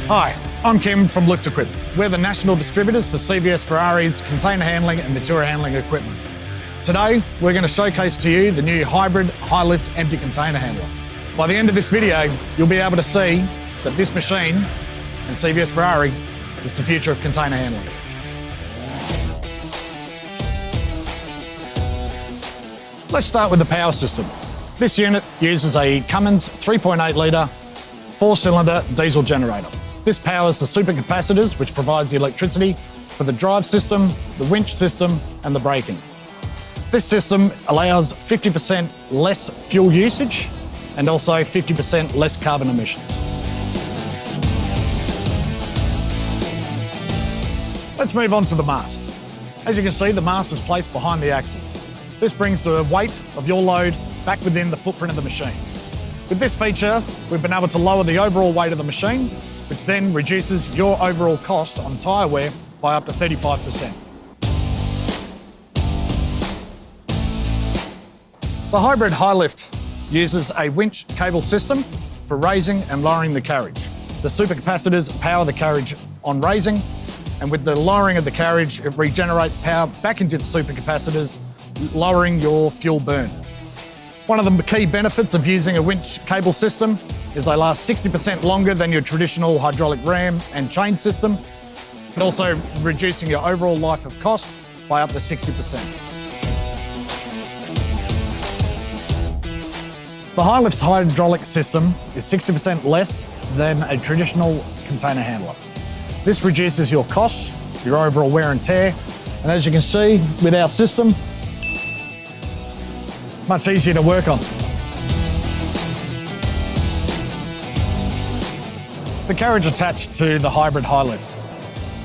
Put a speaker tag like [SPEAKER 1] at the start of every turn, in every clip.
[SPEAKER 1] Hi, I'm Kim from Lift Equip. We're the national distributors for CVS Ferrari's container handling and material handling equipment. Today, we're going to showcase to you the new hybrid high lift empty container handler. By the end of this video, you'll be able to see that this machine and CVS Ferrari is the future of container handling. Let's start with the power system. This unit uses a Cummins 3.8 litre 4-cylinder diesel generator. This powers the supercapacitors, which provides the electricity for the drive system, the winch system, and the braking. This system allows 50% less fuel usage and also 50% less carbon emissions. Let's move on to the mast. As you can see, the mast is placed behind the axles. This brings the weight of your load back within the footprint of the machine. With this feature, we've been able to lower the overall weight of the machine, which then reduces your overall cost on tyre wear by up to 35%. The hybrid high lift uses a winch cable system for raising and lowering the carriage. The supercapacitors power the carriage on raising, and with the lowering of the carriage, it regenerates power back into the supercapacitors, lowering your fuel burn. One of the key benefits of using a winch cable system is they last 60% longer than your traditional hydraulic ram and chain system, and also reducing your overall life of cost by up to 60%. The high lift's hydraulic system is 60% less than a traditional container handler. This reduces your costs, your overall wear and tear, and as you can see with our system, much easier to work on. The carriage attached to the hybrid high lift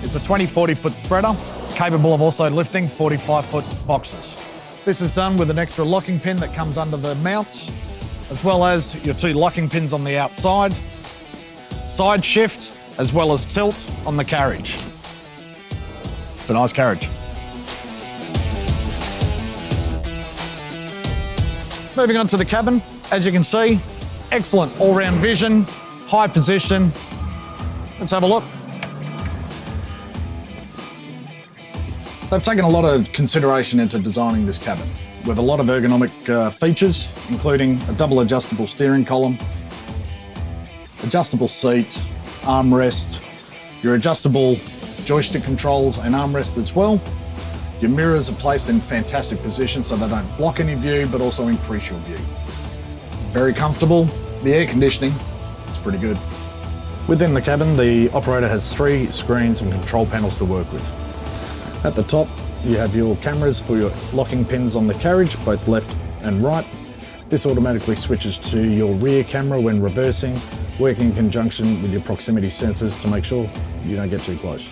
[SPEAKER 1] is a 20-40 foot spreader, capable of also lifting 45-foot boxes. This is done with an extra locking pin that comes under the mounts, as well as your two locking pins on the outside, side shift, as well as tilt on the carriage. It's a nice carriage. Moving on to the cabin, as you can see, excellent all-round vision, high position. Let's have a look. They've taken a lot of consideration into designing this cabin, with a lot of ergonomic features, including a double adjustable steering column, adjustable seat, armrest, your adjustable joystick controls and armrest as well. Your mirrors are placed in fantastic position so they don't block any view, but also increase your view. Very comfortable. The air conditioning is pretty good. Within the cabin, the operator has 3 screens and control panels to work with. At the top, you have your cameras for your locking pins on the carriage, both left and right. This automatically switches to your rear camera when reversing, working in conjunction with your proximity sensors to make sure you don't get too close.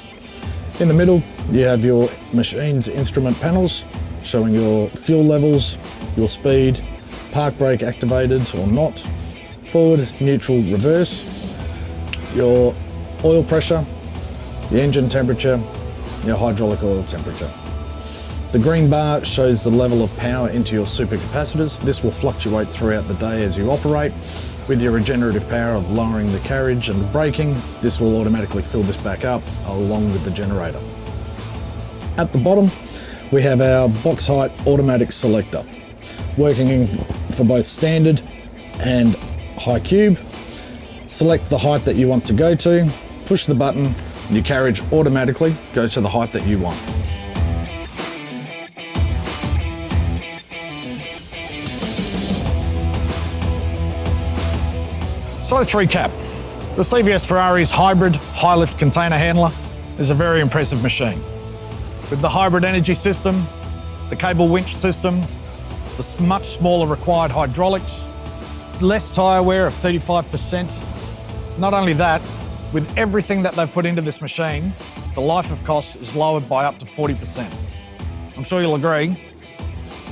[SPEAKER 1] In the middle, you have your machine's instrument panels showing your fuel levels, your speed, park brake activated or not, forward, neutral, reverse, your oil pressure, your engine temperature, your hydraulic oil temperature. The green bar shows the level of power into your supercapacitors. This will fluctuate throughout the day as you operate. With your regenerative power of lowering the carriage and braking, this will automatically fill this back up along with the generator. At the bottom, we have our box height automatic selector, working for both standard and high cube. Select the height that you want to go to, push the button, and your carriage automatically goes to the height that you want. So let's recap. The CVS Ferrari's hybrid high lift container handler is a very impressive machine. With the hybrid energy system, the cable winch system, the much smaller required hydraulics, less tyre wear of 35%. Not only that, with everything that they've put into this machine, the life of cost is lowered by up to 40%. I'm sure you'll agree,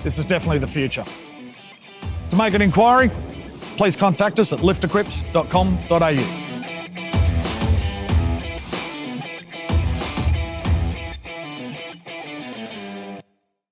[SPEAKER 1] this is definitely the future. To make an inquiry, please contact us at liftequipped.com.au.